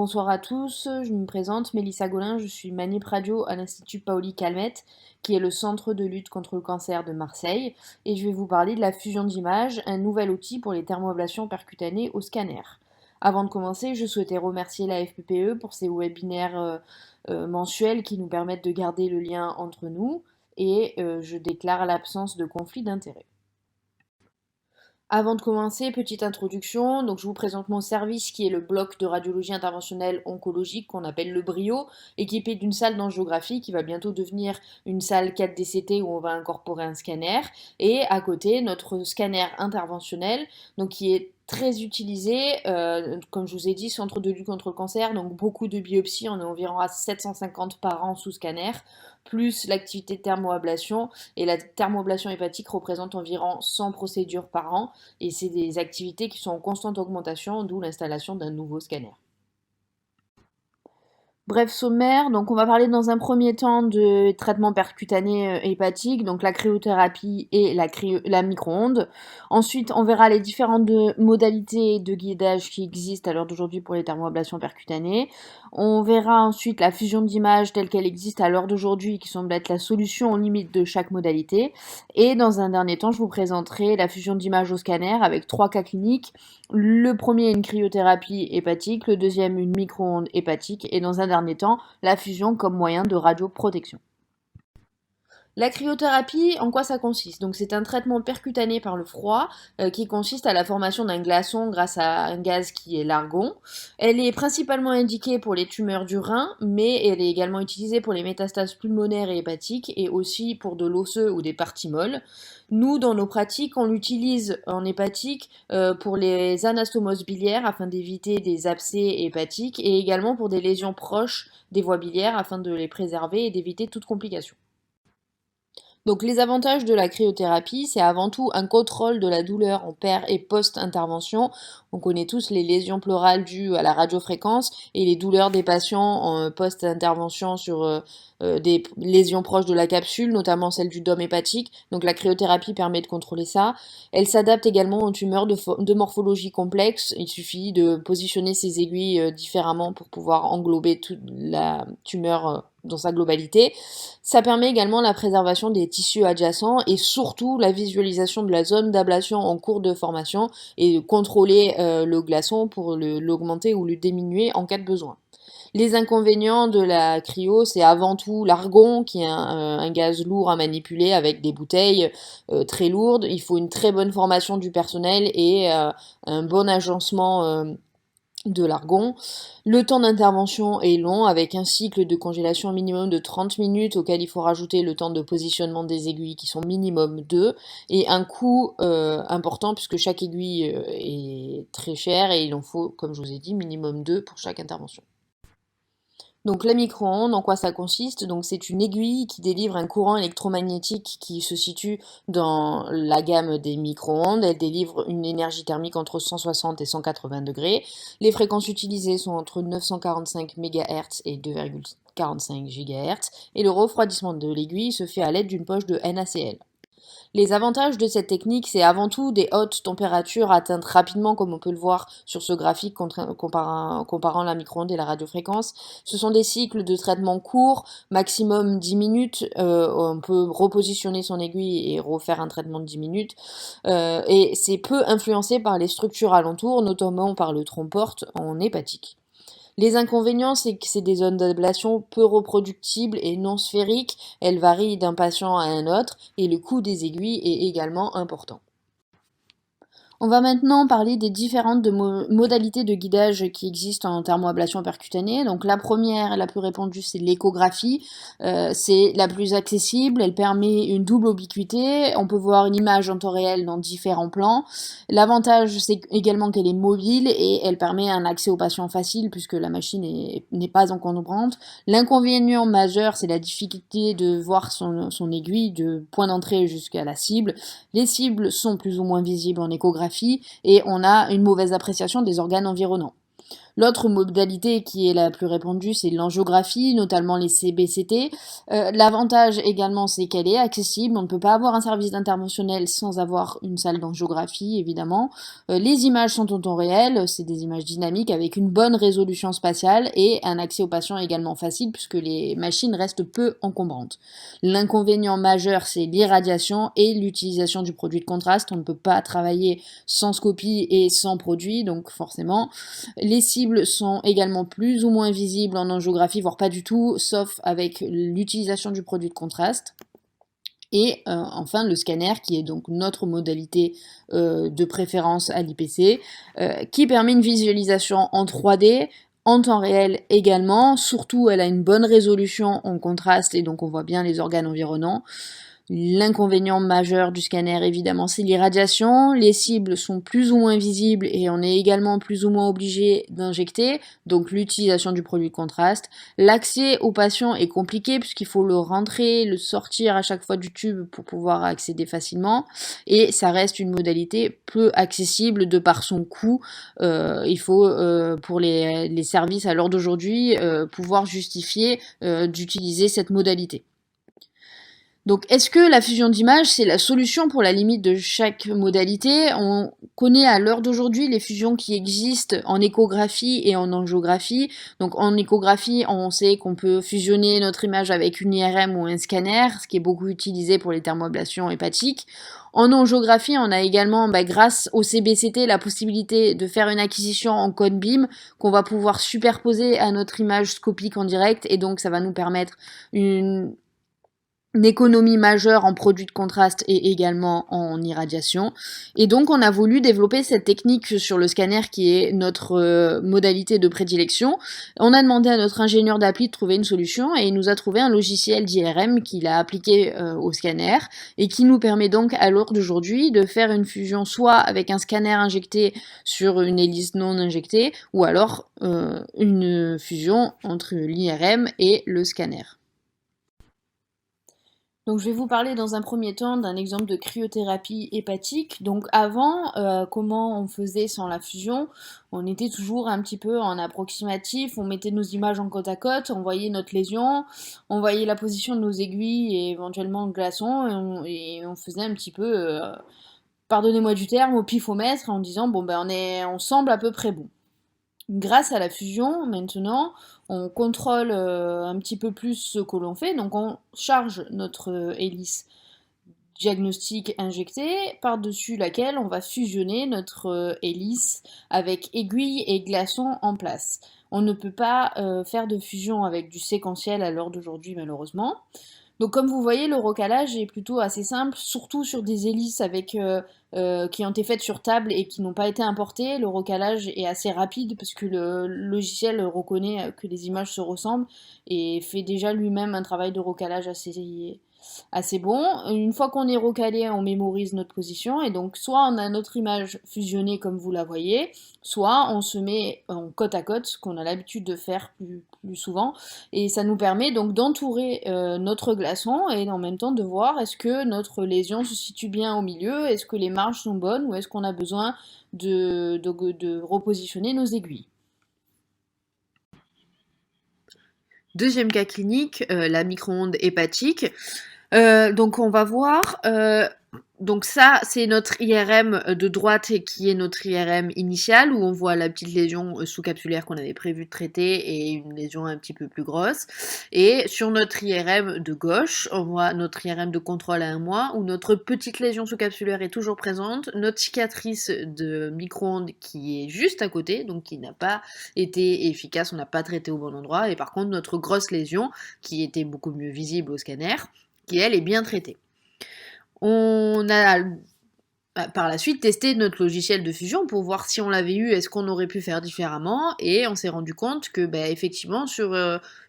Bonsoir à tous, je me présente, Mélissa Gaulin, je suis manip radio à l'Institut Paoli Calmette, qui est le centre de lutte contre le cancer de Marseille, et je vais vous parler de la fusion d'images, un nouvel outil pour les thermoablations percutanées au scanner. Avant de commencer, je souhaitais remercier la FPPE pour ces webinaires mensuels qui nous permettent de garder le lien entre nous, et je déclare l'absence de conflit d'intérêts. Avant de commencer, petite introduction. Donc, je vous présente mon service qui est le bloc de radiologie interventionnelle oncologique qu'on appelle le BRIO, équipé d'une salle d'angiographie qui va bientôt devenir une salle 4DCT où on va incorporer un scanner. Et à côté, notre scanner interventionnel, donc qui est très utilisé, comme je vous ai dit, centre de lutte contre le cancer, donc beaucoup de biopsies, on est environ à 750 par an sous scanner, plus l'activité de thermoablation, et la thermoablation hépatique représente environ 100 procédures par an, et c'est des activités qui sont en constante augmentation, d'où l'installation d'un nouveau scanner. Bref sommaire, donc on va parler dans un premier temps de traitement percutané hépatique, donc la cryothérapie et la micro-ondes. Ensuite, on verra les différentes modalités de guidage qui existent à l'heure d'aujourd'hui pour les thermoablations percutanées. On verra ensuite la fusion d'images telle qu'elle existe à l'heure d'aujourd'hui, qui semble être la solution aux limites de chaque modalité. Et dans un dernier temps, je vous présenterai la fusion d'images au scanner avec 3 cas cliniques. Le premier, une cryothérapie hépatique, le deuxième, une micro-ondes hépatique, et dans un dernier temps, la fusion comme moyen de radioprotection. La cryothérapie, en quoi ça consiste? Donc c'est un traitement percutané par le froid qui consiste à la formation d'un glaçon grâce à un gaz qui est l'argon. Elle est principalement indiquée pour les tumeurs du rein, mais elle est également utilisée pour les métastases pulmonaires et hépatiques et aussi pour de l'osseux ou des parties molles. Nous, dans nos pratiques, on l'utilise en hépatique pour les anastomoses biliaires afin d'éviter des abcès hépatiques et également pour des lésions proches des voies biliaires afin de les préserver et d'éviter toute complication. Donc les avantages de la cryothérapie, c'est avant tout un contrôle de la douleur en per et post-intervention. On connaît tous les lésions pleurales dues à la radiofréquence et les douleurs des patients en post-intervention sur des lésions proches de la capsule, notamment celle du dôme hépatique. Donc la cryothérapie permet de contrôler ça. Elle s'adapte également aux tumeurs de morphologie complexe. Il suffit de positionner ces aiguilles différemment pour pouvoir englober toute la tumeur dans sa globalité. Ça permet également la préservation des tissus adjacents et surtout la visualisation de la zone d'ablation en cours de formation et de contrôler le glaçon pour l'augmenter ou le diminuer en cas de besoin. Les inconvénients de la cryo, c'est avant tout l'argon, qui est un gaz lourd à manipuler avec des bouteilles très lourdes. Il faut une très bonne formation du personnel et un bon agencement de l'argon. Le temps d'intervention est long avec un cycle de congélation minimum de 30 minutes auquel il faut rajouter le temps de positionnement des aiguilles qui sont minimum 2 et un coût important puisque chaque aiguille est très chère et il en faut, comme je vous ai dit, minimum 2 pour chaque intervention. Donc la micro-ondes, en quoi ça consiste? Donc c'est une aiguille qui délivre un courant électromagnétique qui se situe dans la gamme des micro-ondes. Elle délivre une énergie thermique entre 160 et 180 degrés. Les fréquences utilisées sont entre 945 MHz et 2,45 GHz. Et le refroidissement de l'aiguille se fait à l'aide d'une poche de NaCl. Les avantages de cette technique, c'est avant tout des hautes températures atteintes rapidement, comme on peut le voir sur ce graphique comparant la micro-ondes et la radiofréquence. Ce sont des cycles de traitement courts, maximum 10 minutes. On peut repositionner son aiguille et refaire un traitement de 10 minutes. Et c'est peu influencé par les structures alentours, notamment par le tronc-porte en hépatique. Les inconvénients, c'est que c'est des zones d'ablation peu reproductibles et non sphériques. Elles varient d'un patient à un autre et le coût des aiguilles est également important. On va maintenant parler des différentes modalités de guidage qui existent en thermoablation percutanée. Donc la première, la plus répandue, c'est l'échographie. C'est la plus accessible, elle permet une double ubiquité. On peut voir une image en temps réel dans différents plans. L'avantage, c'est également qu'elle est mobile et elle permet un accès au patient facile puisque la machine n'est pas encombrante. L'inconvénient majeur, c'est la difficulté de voir son aiguille de point d'entrée jusqu'à la cible. Les cibles sont plus ou moins visibles en échographie et on a une mauvaise appréciation des organes environnants. L'autre modalité qui est la plus répandue, c'est l'angiographie, notamment les CBCT. L'avantage également, c'est qu'elle est accessible. On ne peut pas avoir un service interventionnel sans avoir une salle d'angiographie, évidemment. Les images sont en temps réel, c'est des images dynamiques avec une bonne résolution spatiale et un accès aux patients également facile puisque les machines restent peu encombrantes. L'inconvénient majeur, c'est l'irradiation et l'utilisation du produit de contraste. On ne peut pas travailler sans scopie et sans produit, donc forcément. Les cibles sont également plus ou moins visibles en angiographie, voire pas du tout, sauf avec l'utilisation du produit de contraste. Et enfin le scanner qui est donc notre modalité de préférence à l'IPC, qui permet une visualisation en 3D, en temps réel également, surtout elle a une bonne résolution en contraste et donc on voit bien les organes environnants. L'inconvénient majeur du scanner, évidemment, c'est l'irradiation. Les cibles sont plus ou moins visibles et on est également plus ou moins obligé d'injecter, donc l'utilisation du produit de contraste. L'accès au patient est compliqué puisqu'il faut le rentrer, le sortir à chaque fois du tube pour pouvoir accéder facilement. Et ça reste une modalité peu accessible de par son coût. Il faut, pour les services à l'heure d'aujourd'hui, pouvoir justifier d'utiliser cette modalité. Donc, est-ce que la fusion d'images, c'est la solution pour la limite de chaque modalité? On connaît à l'heure d'aujourd'hui les fusions qui existent en échographie et en angiographie. Donc, en échographie, on sait qu'on peut fusionner notre image avec une IRM ou un scanner, ce qui est beaucoup utilisé pour les thermoablations hépatiques. En angiographie, on a également, grâce au CBCT, la possibilité de faire une acquisition en code BIM qu'on va pouvoir superposer à notre image scopique en direct, et donc ça va nous permettre une économie majeure en produits de contraste et également en irradiation. Et donc on a voulu développer cette technique sur le scanner qui est notre modalité de prédilection. On a demandé à notre ingénieur d'appli de trouver une solution et il nous a trouvé un logiciel d'IRM qu'il a appliqué au scanner et qui nous permet donc à l'heure d'aujourd'hui de faire une fusion soit avec un scanner injecté sur une hélice non injectée ou alors une fusion entre l'IRM et le scanner. Donc je vais vous parler dans un premier temps d'un exemple de cryothérapie hépatique. Donc avant, comment on faisait sans la fusion? On était toujours un petit peu en approximatif, on mettait nos images en côte à côte, on voyait notre lésion, on voyait la position de nos aiguilles et éventuellement le glaçon, et on faisait un petit peu, pardonnez-moi du terme, au pifomètre en disant bon ben on semble à peu près bon. Grâce à la fusion, maintenant, on contrôle un petit peu plus ce que l'on fait. Donc on charge notre hélice diagnostic injectée, par-dessus laquelle on va fusionner notre hélice avec aiguille et glaçon en place. On ne peut pas faire de fusion avec du séquentiel à l'heure d'aujourd'hui, malheureusement. Donc comme vous voyez, le recalage est plutôt assez simple, surtout sur des hélices qui ont été faites sur table et qui n'ont pas été importées. Le recalage est assez rapide parce que le logiciel reconnaît que les images se ressemblent et fait déjà lui-même un travail de recalage assez bon. Une fois qu'on est recalé, on mémorise notre position et donc soit on a notre image fusionnée comme vous la voyez, soit on se met en côte à côte, ce qu'on a l'habitude de faire plus souvent, et ça nous permet donc d'entourer notre glaçon et en même temps de voir est-ce que notre lésion se situe bien au milieu, est-ce que les marges sont bonnes ou est-ce qu'on a besoin de repositionner nos aiguilles. Deuxième cas clinique, la micro-onde hépatique. Donc on va voir, donc ça c'est notre IRM de droite qui est notre IRM initiale où on voit la petite lésion sous-capsulaire qu'on avait prévu de traiter et une lésion un petit peu plus grosse. Et sur notre IRM de gauche, on voit notre IRM de contrôle à 1 mois où notre petite lésion sous-capsulaire est toujours présente, notre cicatrice de micro-ondes qui est juste à côté, donc qui n'a pas été efficace, on n'a pas traité au bon endroit, et par contre notre grosse lésion qui était beaucoup mieux visible au scanner, qui elle est bien traitée. On a par la suite testé notre logiciel de fusion pour voir si on l'avait eu, est-ce qu'on aurait pu faire différemment, et on s'est rendu compte que effectivement sur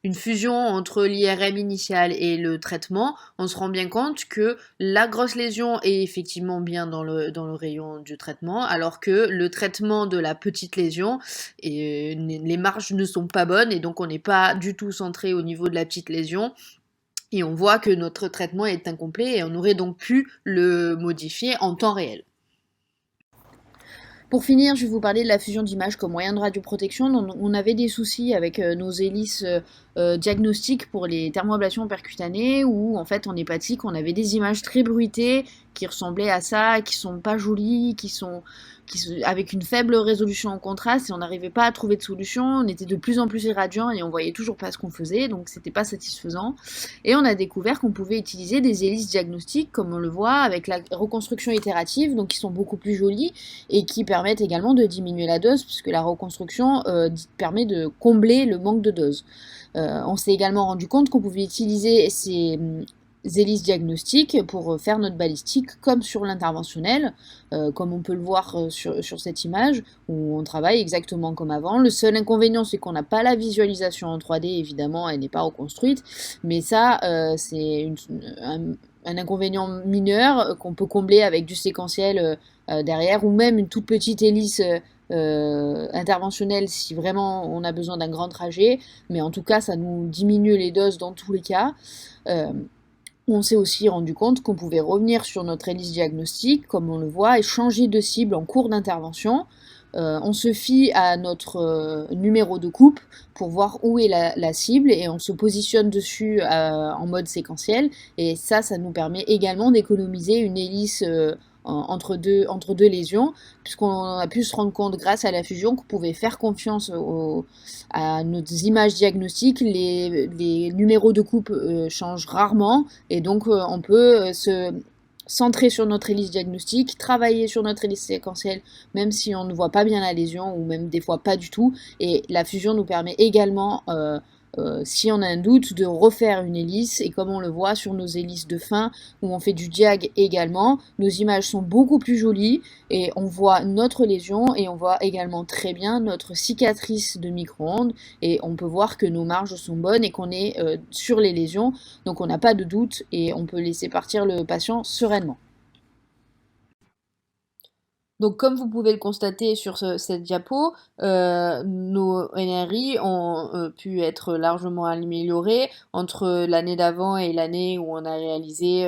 une fusion entre l'IRM initial et le traitement, on se rend bien compte que la grosse lésion est effectivement bien dans le rayon du traitement, alors que le traitement de la petite lésion, les marges ne sont pas bonnes, et donc on n'est pas du tout centré au niveau de la petite lésion. Et on voit que notre traitement est incomplet et on aurait donc pu le modifier en temps réel. Pour finir, je vais vous parler de la fusion d'images comme moyen de radioprotection. On avait des soucis avec nos hélices diagnostiques pour les thermoablations percutanées où en fait en hépatique on avait des images très bruitées qui ressemblaient à ça, qui sont pas jolies, avec une faible résolution en contraste et on n'arrivait pas à trouver de solution. On était de plus en plus irradiant et on voyait toujours pas ce qu'on faisait, donc c'était pas satisfaisant. Et on a découvert qu'on pouvait utiliser des hélices diagnostiques comme on le voit avec la reconstruction itérative, donc qui sont beaucoup plus jolies et qui permettent également de diminuer la dose puisque la reconstruction permet de combler le manque de dose. On s'est également rendu compte qu'on pouvait utiliser ces hélices diagnostiques pour faire notre balistique comme sur l'interventionnel, comme on peut le voir sur cette image où on travaille exactement comme avant. Le seul inconvénient c'est qu'on n'a pas la visualisation en 3D, évidemment elle n'est pas reconstruite, mais ça c'est un inconvénient mineur qu'on peut combler avec du séquentiel derrière ou même une toute petite hélice interventionnelle si vraiment on a besoin d'un grand trajet, mais en tout cas ça nous diminue les doses dans tous les cas. On s'est aussi rendu compte qu'on pouvait revenir sur notre hélice diagnostique, comme on le voit, et changer de cible en cours d'intervention. On se fie à notre numéro de coupe pour voir où est la cible et on se positionne dessus en mode séquentiel. Et ça nous permet également d'économiser une hélice entre deux lésions, puisqu'on a pu se rendre compte grâce à la fusion qu'on pouvait faire confiance à nos images diagnostiques. Les numéros de coupe changent rarement et donc on peut se centrer sur notre hélice diagnostique, travailler sur notre hélice séquentielle, même si on ne voit pas bien la lésion ou même des fois pas du tout. Et la fusion nous permet également si on a un doute, de refaire une hélice, et comme on le voit sur nos hélices de fin, où on fait du diag également, nos images sont beaucoup plus jolies, et on voit notre lésion, et on voit également très bien notre cicatrice de micro-ondes, et on peut voir que nos marges sont bonnes, et qu'on est sur les lésions, donc on n'a pas de doute, et on peut laisser partir le patient sereinement. Donc, comme vous pouvez le constater sur cette diapo, nos NRI ont pu être largement améliorés entre l'année d'avant et l'année où on a réalisé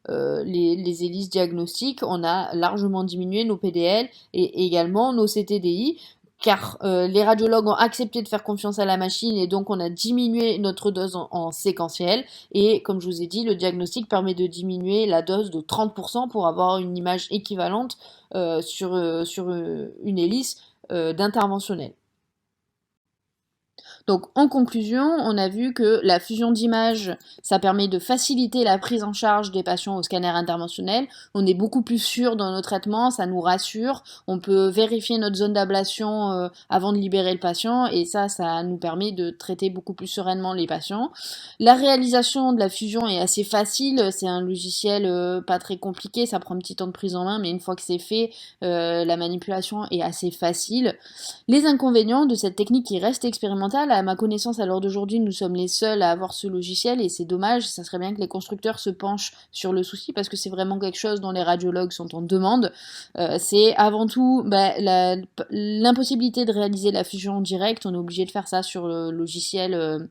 les hélices diagnostiques. On a largement diminué nos PDL et également nos CTDI, car les radiologues ont accepté de faire confiance à la machine et donc on a diminué notre dose en séquentiel. Et comme je vous ai dit, le diagnostic permet de diminuer la dose de 30% pour avoir une image équivalente sur une hélice d'interventionnel. Donc en conclusion, on a vu que la fusion d'images, ça permet de faciliter la prise en charge des patients au scanner interventionnel. On est beaucoup plus sûr dans nos traitements, ça nous rassure. On peut vérifier notre zone d'ablation avant de libérer le patient et ça nous permet de traiter beaucoup plus sereinement les patients. La réalisation de la fusion est assez facile, c'est un logiciel pas très compliqué, ça prend un petit temps de prise en main, mais une fois que c'est fait, la manipulation est assez facile. Les inconvénients de cette technique qui reste expérimentale, à ma connaissance à l'heure d'aujourd'hui, nous sommes les seuls à avoir ce logiciel et c'est dommage, ça serait bien que les constructeurs se penchent sur le souci parce que c'est vraiment quelque chose dont les radiologues sont en demande. C'est avant tout l'impossibilité de réaliser la fusion en direct, on est obligé de faire ça sur le logiciel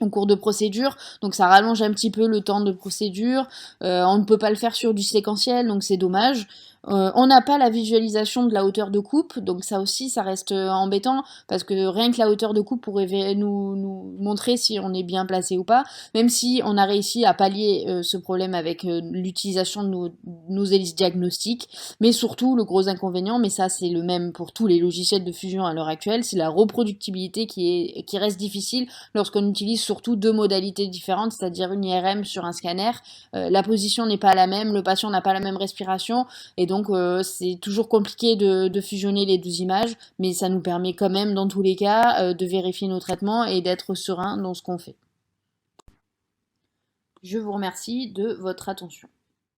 en cours de procédure, donc ça rallonge un petit peu le temps de procédure, on ne peut pas le faire sur du séquentiel, donc c'est dommage. On n'a pas la visualisation de la hauteur de coupe, donc ça aussi ça reste embêtant, parce que rien que la hauteur de coupe pourrait nous montrer si on est bien placé ou pas, même si on a réussi à pallier ce problème avec l'utilisation de nos hélices diagnostiques, mais surtout le gros inconvénient, mais ça c'est le même pour tous les logiciels de fusion à l'heure actuelle, c'est la reproductibilité qui reste difficile lorsqu'on utilise surtout deux modalités différentes, c'est-à-dire une IRM sur un scanner. La position n'est pas la même, le patient n'a pas la même respiration, et donc c'est toujours compliqué de fusionner les deux images, mais ça nous permet quand même dans tous les cas de vérifier nos traitements et d'être serein dans ce qu'on fait. Je vous remercie de votre attention.